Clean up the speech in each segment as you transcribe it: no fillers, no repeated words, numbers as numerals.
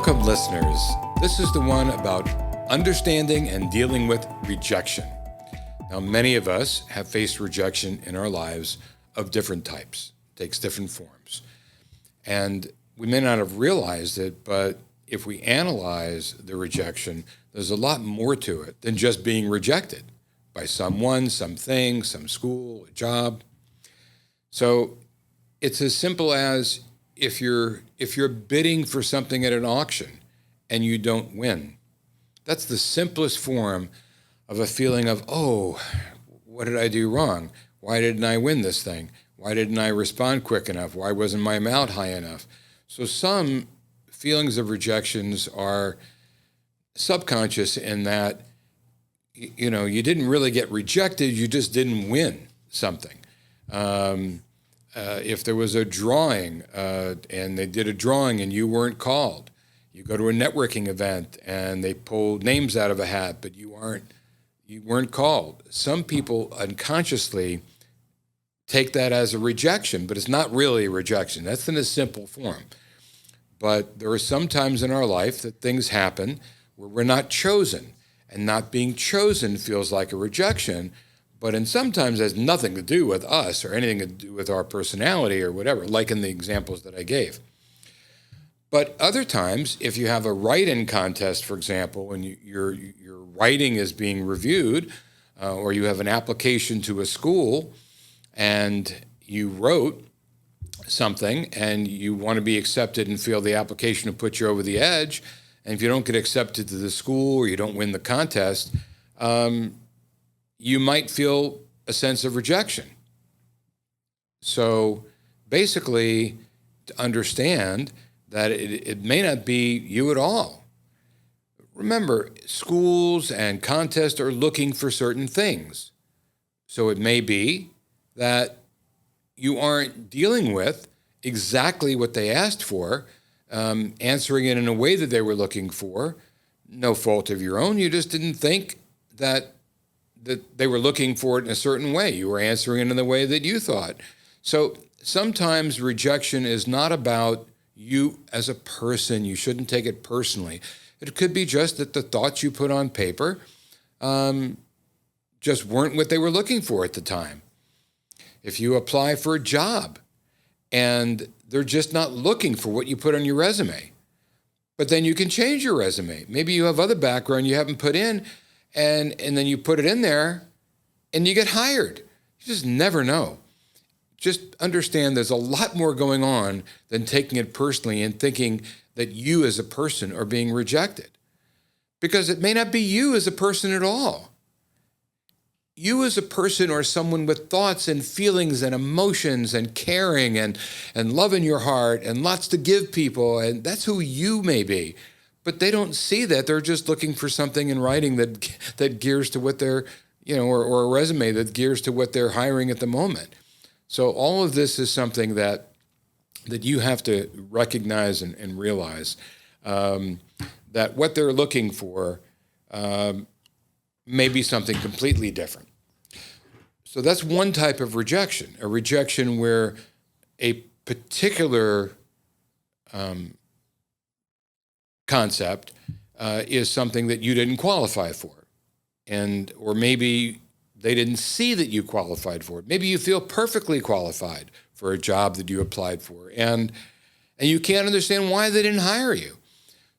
Welcome, listeners. This is the one about understanding and dealing with rejection. Now, many of us have faced rejection in our lives of different types. It takes different forms. And we may not have realized it, but if we analyze the rejection, there's a lot more to it than just being rejected by someone, something, some school, a job. So it's as simple as if you're bidding for something at an auction and you don't win. That's the simplest form of a feeling of, oh, what did I do wrong? Why didn't I win this thing? Why didn't I respond quick enough? Why wasn't my amount high enough? So some feelings of rejections are subconscious in that, you didn't really get rejected, you just didn't win something. If there was a drawing and they did a drawing and you weren't called, you go to a networking event and they pull names out of a hat, but you weren't called. Some people unconsciously take that as a rejection, but it's not really a rejection. That's in a simple form. But there are some times in our life that things happen where we're not chosen, and not being chosen feels like a rejection, but in sometimes has nothing to do with us or anything to do with our personality or whatever, like in the examples that I gave. But other times, if you have a write-in contest, for example, and your writing is being reviewed, or you have an application to a school and you wrote something and you want to be accepted and feel the application will put you over the edge, and if you don't get accepted to the school or you don't win the contest, you might feel a sense of rejection. So basically, to understand that it may not be you at all. Remember, schools and contests are looking for certain things. So it may be that you aren't dealing with exactly what they asked for, answering it in a way that they were looking for, no fault of your own. You just didn't think that they were looking for it in a certain way. You were answering it in the way that you thought. So sometimes rejection is not about you as a person. You shouldn't take it personally. It could be just that the thoughts you put on paper just weren't what they were looking for at the time. If you apply for a job and they're just not looking for what you put on your resume, but then you can change your resume. Maybe you have other background you haven't put in, and then you put it in there and you get hired. You just never know. Just understand there's a lot more going on than taking it personally and thinking that you as a person are being rejected. Because it may not be you as a person at all. You as a person are someone with thoughts and feelings and emotions and caring and love in your heart and lots to give people, and that's who you may be. But they don't see that. They're just looking for something in writing that gears to what they're, or a resume that gears to what they're hiring at the moment. So all of this is something that you have to recognize and realize, that what they're looking for may be something completely different. So that's one type of rejection, a rejection where a particular concept is something that you didn't qualify for. Or maybe they didn't see that you qualified for it. Maybe you feel perfectly qualified for a job that you applied for, and you can't understand why they didn't hire you.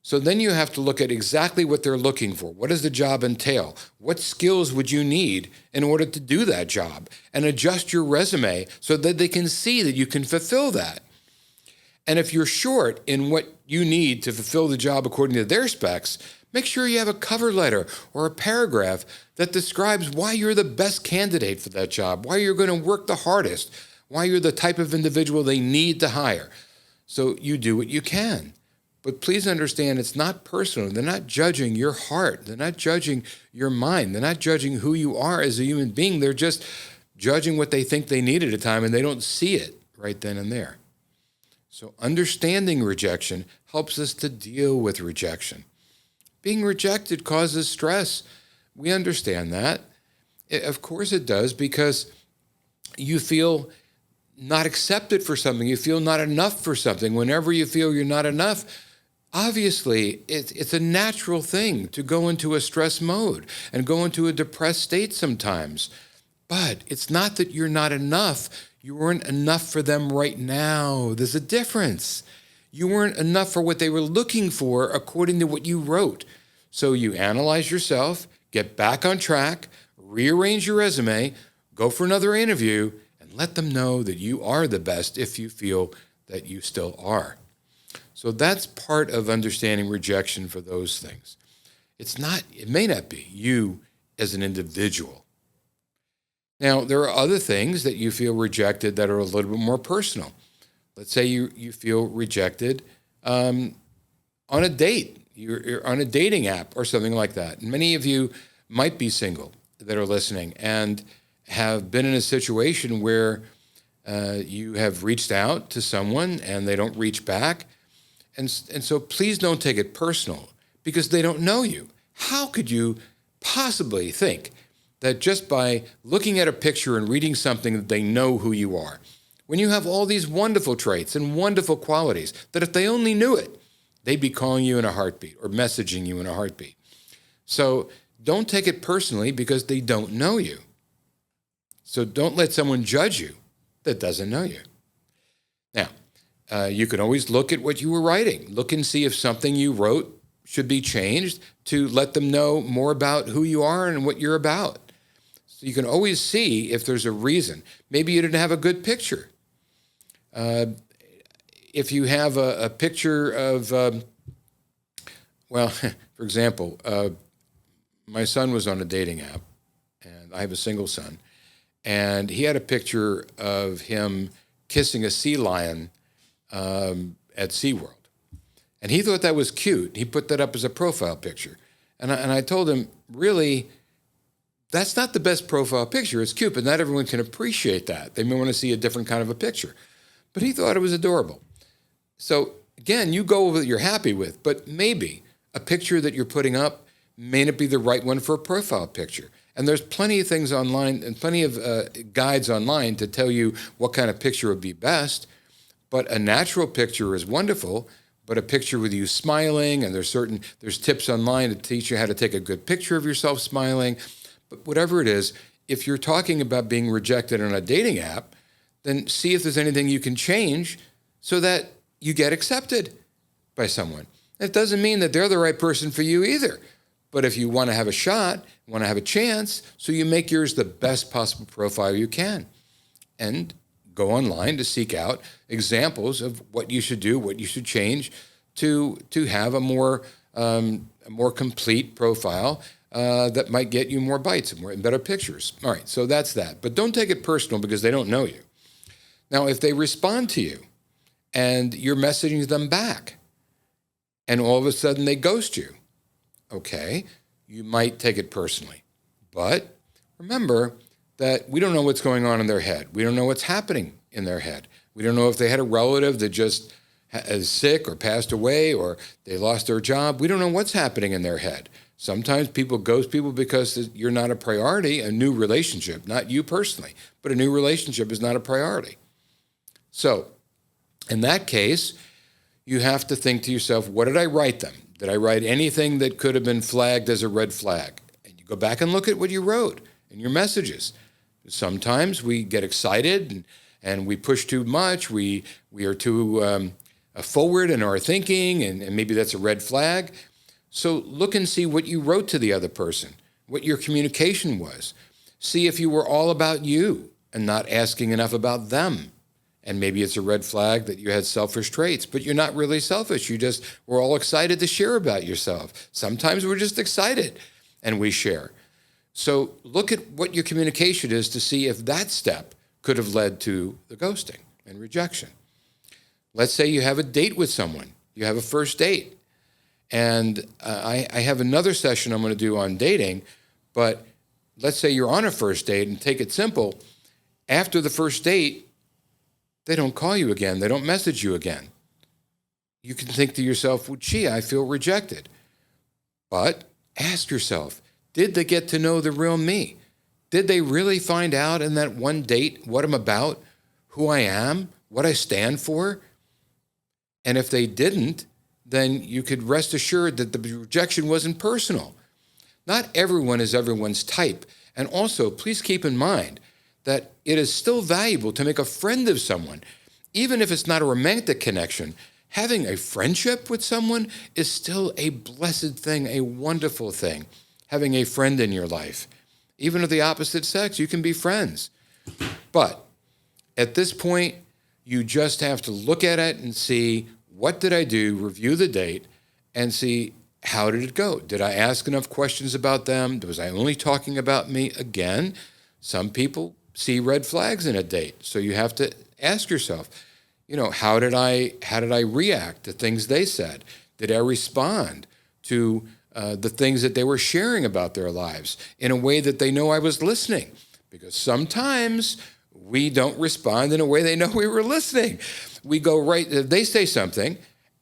So then you have to look at exactly what they're looking for. What does the job entail? What skills would you need in order to do that job? And adjust your resume so that they can see that you can fulfill that. And if you're short in what you need to fulfill the job according to their specs, make sure you have a cover letter or a paragraph that describes why you're the best candidate for that job, why you're going to work the hardest, why you're the type of individual they need to hire. So you do what you can. But please understand, it's not personal. They're not judging your heart. They're not judging your mind. They're not judging who you are as a human being. They're just judging what they think they need at a time, and they don't see it right then and there. So understanding rejection helps us to deal with rejection. Being rejected causes stress. We understand that. Of course it does, because you feel not accepted for something. You feel not enough for something. Whenever you feel you're not enough, Obviously, it's a natural thing to go into a stress mode and go into a depressed state sometimes. But it's not that you're not enough. You weren't enough for them right now. There's a difference. You weren't enough for what they were looking for according to what you wrote. So you analyze yourself, get back on track, rearrange your resume, go for another interview, and let them know that you are the best if you feel that you still are. So that's part of understanding rejection for those things. It may not be you as an individual. Now, there are other things that you feel rejected that are a little bit more personal. Let's say you feel rejected on a date. You're on a dating app or something like that. And many of you might be single that are listening and have been in a situation where you have reached out to someone and they don't reach back. And so please don't take it personal because they don't know you. How could you possibly think that just by looking at a picture and reading something that they know who you are, when you have all these wonderful traits and wonderful qualities that if they only knew it, they'd be calling you in a heartbeat or messaging you in a heartbeat. So don't take it personally because they don't know you. So don't let someone judge you that doesn't know you. Now, you can always look at what you were writing. Look and see if something you wrote should be changed to let them know more about who you are and what you're about. So you can always see if there's a reason. Maybe you didn't have a good picture. If you have a picture of, for example, my son was on a dating app, and I have a single son, and he had a picture of him kissing a sea lion at SeaWorld. And he thought that was cute. He put that up as a profile picture. And I told him, really, that's not the best profile picture. It's cute, but not everyone can appreciate that. They may want to see a different kind of a picture. But he thought it was adorable. So again, you go with what you're happy with, but maybe a picture that you're putting up may not be the right one for a profile picture. And there's plenty of things online and plenty of guides online to tell you what kind of picture would be best. But a natural picture is wonderful, but a picture with you smiling, and there's tips online to teach you how to take a good picture of yourself smiling. But whatever it is, if you're talking about being rejected on a dating app, then see if there's anything you can change so that you get accepted by someone. It doesn't mean that they're the right person for you either. But if you want to have a shot, want to have a chance, so you make yours the best possible profile you can. And go online to seek out examples of what you should do, what you should change to have a more complete profile that might get you more bites and better pictures. All right, so that's that. But don't take it personal because they don't know you. Now, if they respond to you and you're messaging them back and all of a sudden they ghost you, okay, you might take it personally. But remember that we don't know what's going on in their head. We don't know what's happening in their head. We don't know if they had a relative that just is sick or passed away or they lost their job. We don't know what's happening in their head. Sometimes people ghost people because you're not a priority, a new relationship, not you personally, but a new relationship is not a priority. So in that case, you have to think to yourself, what did I write them? Did I write anything that could have been flagged as a red flag? And you go back and look at what you wrote in your messages. Sometimes we get excited and we push too much. We are too forward in our thinking, and maybe that's a red flag. So look and see what you wrote to the other person, what your communication was. See if you were all about you and not asking enough about them. And maybe it's a red flag that you had selfish traits, but you're not really selfish. You just were all excited to share about yourself. Sometimes we're just excited and we share. So look at what your communication is to see if that step could have led to the ghosting and rejection. Let's say you have a date with someone. You have a first date. And I have another session I'm going to do on dating, but let's say you're on a first date and take it simple. After the first date, they don't call you again. They don't message you again. You can think to yourself, well, gee, I feel rejected. But ask yourself, did they get to know the real me? Did they really find out in that one date what I'm about, who I am, what I stand for? And if they didn't, then you could rest assured that the rejection wasn't personal. Not everyone is everyone's type. And also, please keep in mind that it is still valuable to make a friend of someone. Even if it's not a romantic connection, having a friendship with someone is still a blessed thing, a wonderful thing. Having a friend in your life. Even of the opposite sex, you can be friends. But at this point, you just have to look at it and see, what did I do, review the date, and see, how did it go? Did I ask enough questions about them? Was I only talking about me? Again, some people see red flags in a date. So you have to ask yourself, how did I react to things they said? Did I respond to the things that they were sharing about their lives in a way that they know I was listening? Because sometimes we don't respond in a way they know we were listening. We go right, they say something,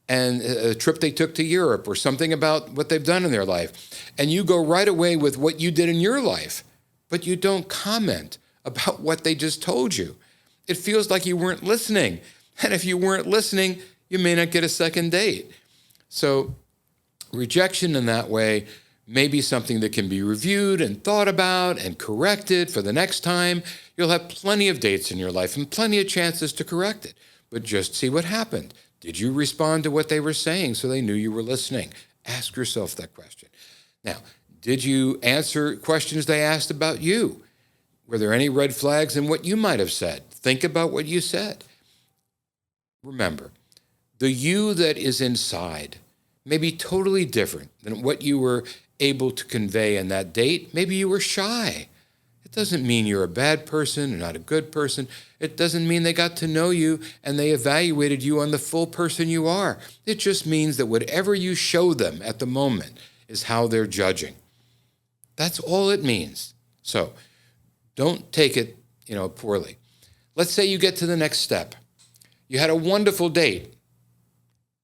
and a trip they took to Europe or something about what they've done in their life, and you go right away with what you did in your life, but you don't comment about what they just told you. It feels like you weren't listening. And if you weren't listening, you may not get a second date. So rejection in that way may be something that can be reviewed and thought about and corrected for the next time. You'll have plenty of dates in your life and plenty of chances to correct it. But just see what happened. Did you respond to what they were saying so they knew you were listening? Ask yourself that question. Now, did you answer questions they asked about you? Were there any red flags in what you might have said? Think about what you said. Remember, the you that is inside may be totally different than what you were able to convey in that date. Maybe you were shy. It doesn't mean you're a bad person or not a good person. It doesn't mean they got to know you and they evaluated you on the full person you are. It just means that whatever you show them at the moment is how they're judging. That's all it means. So don't take it, poorly. Let's say you get to the next step. You had a wonderful date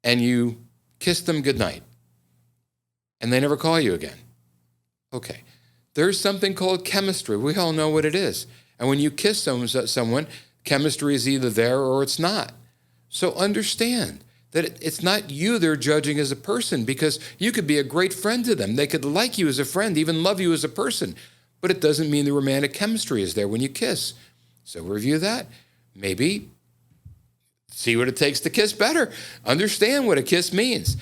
and you kissed them goodnight and they never call you again. Okay. There's something called chemistry. We all know what it is. And when you kiss someone, chemistry is either there or it's not. So understand that it's not you they're judging as a person, because you could be a great friend to them. They could like you as a friend, even love you as a person. But it doesn't mean the romantic chemistry is there when you kiss. So review that. Maybe see what it takes to kiss better. Understand what a kiss means.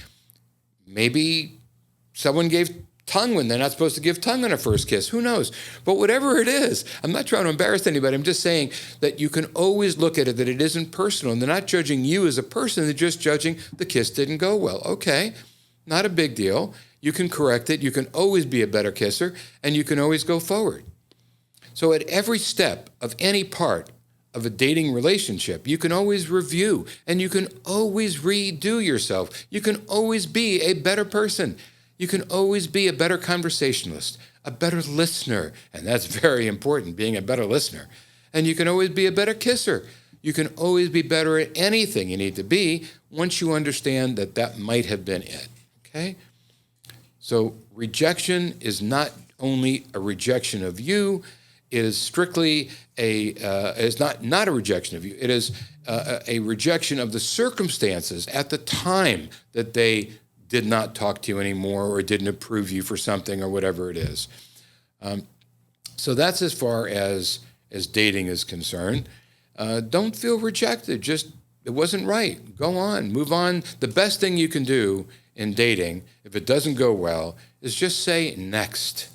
Maybe someone gave tongue when they're not supposed to give tongue on a first kiss. Who knows? But whatever it is, I'm not trying to embarrass anybody. I'm just saying that you can always look at it that it isn't personal. And they're not judging you as a person. They're just judging the kiss didn't go well. Okay, not a big deal. You can correct it. You can always be a better kisser. And you can always go forward. So at every step of any part of a dating relationship, you can always review. And you can always redo yourself. You can always be a better person. You can always be a better conversationalist, a better listener, and that's very important, being a better listener. And you can always be a better kisser. You can always be better at anything you need to be once you understand that that might have been it, okay? So rejection is not only a rejection of you, it is strictly not a rejection of you. It is a rejection of the circumstances at the time that they did not talk to you anymore or didn't approve you for something or whatever it is. So that's as far as dating is concerned. Don't feel rejected. Just, it wasn't right. Go on, move on. The best thing you can do in dating, if it doesn't go well, is just say next.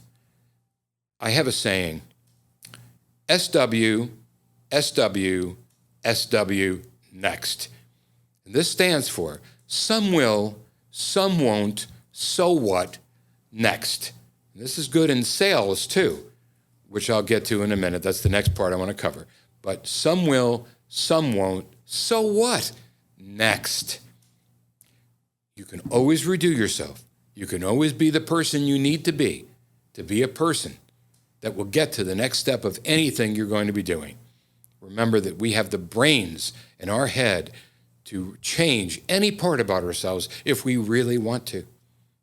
I have a saying, SW, SW, SW, next. And this stands for some will, some won't, so what, next. This is good in sales too, which I'll get to in a minute. That's the next part I want to cover. But some will, some won't, so what, next. You can always redo yourself. You can always be the person you need to be a person that will get to the next step of anything you're going to be doing. Remember that we have the brains in our head to change any part about ourselves if we really want to.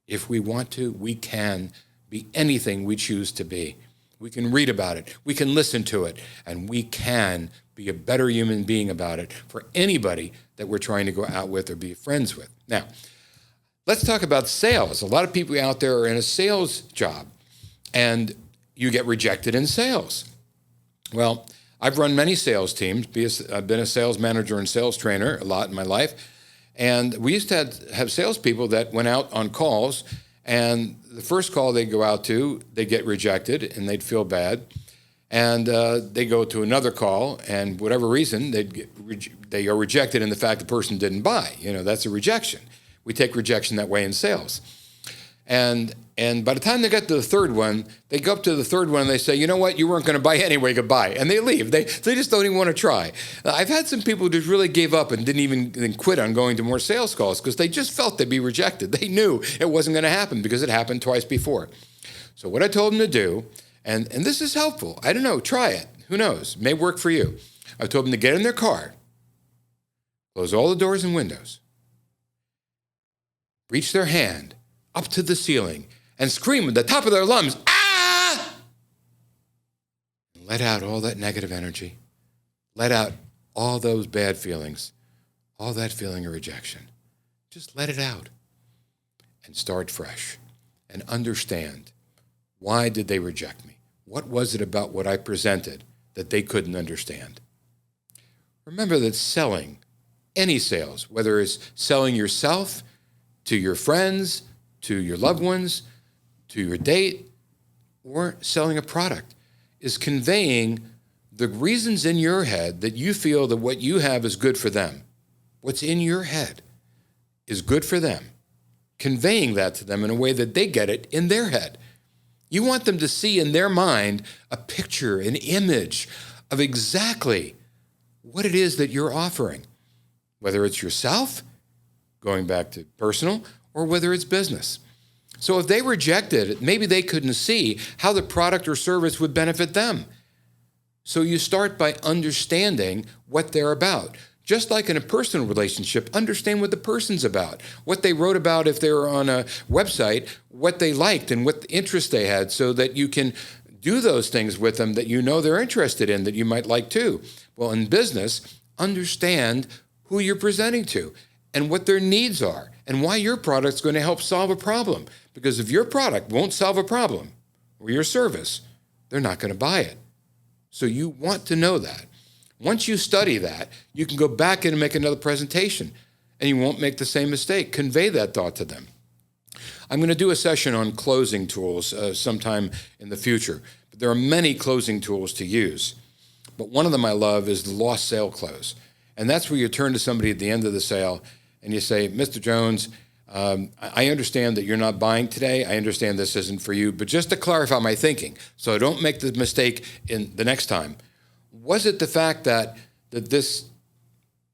If we want to, we can be anything we choose to be. We can read about it, we can listen to it, and we can be a better human being about it for anybody that we're trying to go out with or be friends with. Now, Let's talk about sales. A lot of people out there are in a sales job, and you get rejected in sales. Well, I've run many sales teams. I've been a sales manager and sales trainer a lot in my life. And we used to have salespeople that went out on calls, and the first call they go out to, they get rejected, and they'd feel bad. And they go to another call, and whatever reason, they are rejected in the fact the person didn't buy. That's a rejection. We take rejection that way in sales. And by the time they get to the third one, they go up to the third one and they say, you know what, you weren't going to buy anyway, goodbye. And they leave. They just don't even want to try. I've had some people who just really gave up and didn't even quit on going to more sales calls because they just felt they'd be rejected. They knew it wasn't going to happen because it happened twice before. So what I told them to do, and this is helpful. I don't know, try it. Who knows? It may work for you. I told them to get in their car, close all the doors and windows, reach their hand up to the ceiling and scream at the top of their lungs, ah! And let out all that negative energy. Let out all those bad feelings, all that feeling of rejection. Just let it out and start fresh and understand, why did they reject me? What was it about what I presented that they couldn't understand? Remember that selling, any sales, whether it's selling yourself to your friends, to your loved ones, to your date, or selling a product, is conveying the reasons in your head that you feel that what you have is good for them. What's in your head is good for them. Conveying that to them in a way that they get it in their head. You want them to see in their mind a picture, an image of exactly what it is that you're offering, whether it's yourself, going back to personal, or whether it's business. So if they rejected it, maybe they couldn't see how the product or service would benefit them. So you start by understanding what they're about. Just like in a personal relationship, understand what the person's about, what they wrote about if they were on a website, what they liked and what interest they had, so that you can do those things with them that you know they're interested in, that you might like too. Well, in business, understand who you're presenting to and what their needs are and why your product's going to help solve a problem. Because if your product won't solve a problem or your service, they're not going to buy it. So you want to know that. Once you study that, you can go back in and make another presentation, and you won't make the same mistake. Convey that thought to them. I'm going to do a session on closing tools sometime in the future. But there are many closing tools to use. But one of them I love is the lost sale close. And that's where you turn to somebody at the end of the sale and you say, Mr. Jones, I understand that you're not buying today. I understand this isn't for you. But just to clarify my thinking, so I don't make the mistake in the next time, was it the fact that this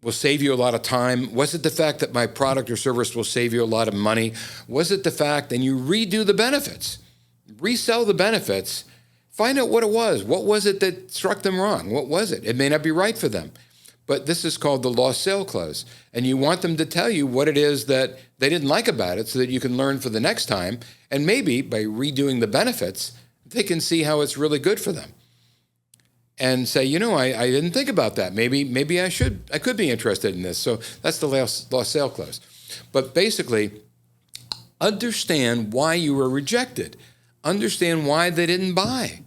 will save you a lot of time? Was it the fact that my product or service will save you a lot of money? Was it the fact, and you redo the benefits, resell the benefits, find out what it was. What was it that struck them wrong? What was it? It may not be right for them. But this is called the lost sale close. And you want them to tell you what it is that they didn't like about it so that you can learn for the next time. And maybe by redoing the benefits, they can see how it's really good for them. And say, I didn't think about that. Maybe I could be interested in this. So that's the lost sale close. But basically, understand why you were rejected. Understand why they didn't buy.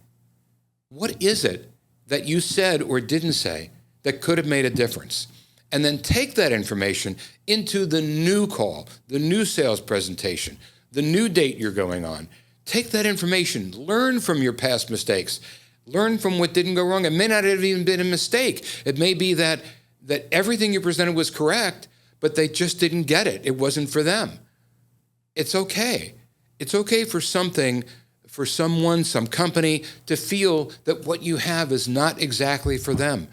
What is it that you said or didn't say that could have made a difference? And then take that information into the new call, the new sales presentation, the new date you're going on. Take that information, learn from your past mistakes. Learn from what didn't go wrong. It may not have even been a mistake. It may be that everything you presented was correct, but they just didn't get it. It wasn't for them. It's okay. It's okay for someone, some company to feel that what you have is not exactly for them.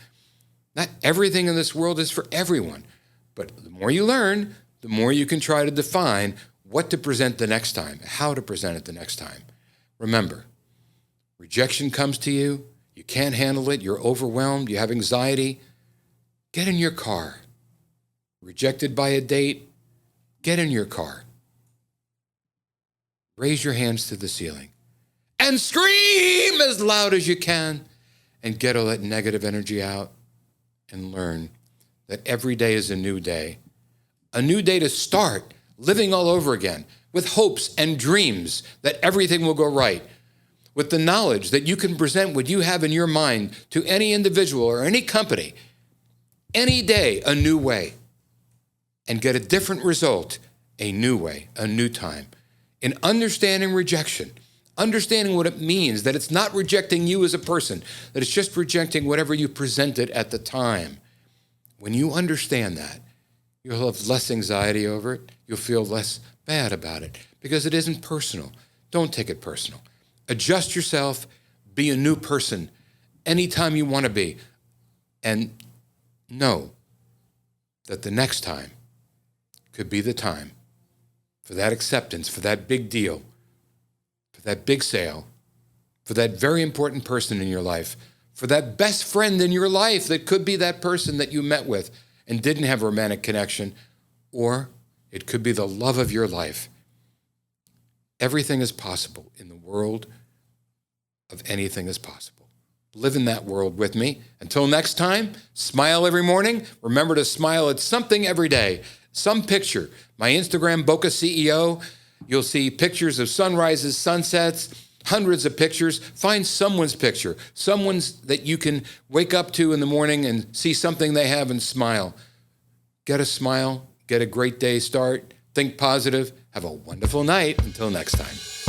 Not everything in this world is for everyone. But the more you learn, the more you can try to define what to present the next time, how to present it the next time. Remember, rejection comes to you, you can't handle it, you're overwhelmed, you have anxiety, get in your car. Rejected by a date, get in your car. Raise your hands to the ceiling and scream as loud as you can and get all that negative energy out and learn that every day is a new day to start living all over again, with hopes and dreams that everything will go right, with the knowledge that you can present what you have in your mind to any individual or any company, any day, a new way, and get a different result, a new way, a new time. In understanding rejection, understanding what it means, that it's not rejecting you as a person, that it's just rejecting whatever you presented at the time. When you understand that, you'll have less anxiety over it. You'll feel less bad about it because it isn't personal. Don't take it personal. Adjust yourself, be a new person anytime you want to be, and know that the next time could be the time for that acceptance, for that big deal, for that big sale, for that very important person in your life, for that best friend in your life that could be that person that you met with and didn't have a romantic connection, or it could be the love of your life. Everything is possible in the world of anything is possible. Live in that world with me. Until next time, smile every morning. Remember to smile at something every day. Some picture. My Instagram, Boca CEO, you'll see pictures of sunrises, sunsets, hundreds of pictures. Find someone's picture, someone's that you can wake up to in the morning and see something they have and smile. Get a smile, get a great day start, think positive, have a wonderful night. Until next time.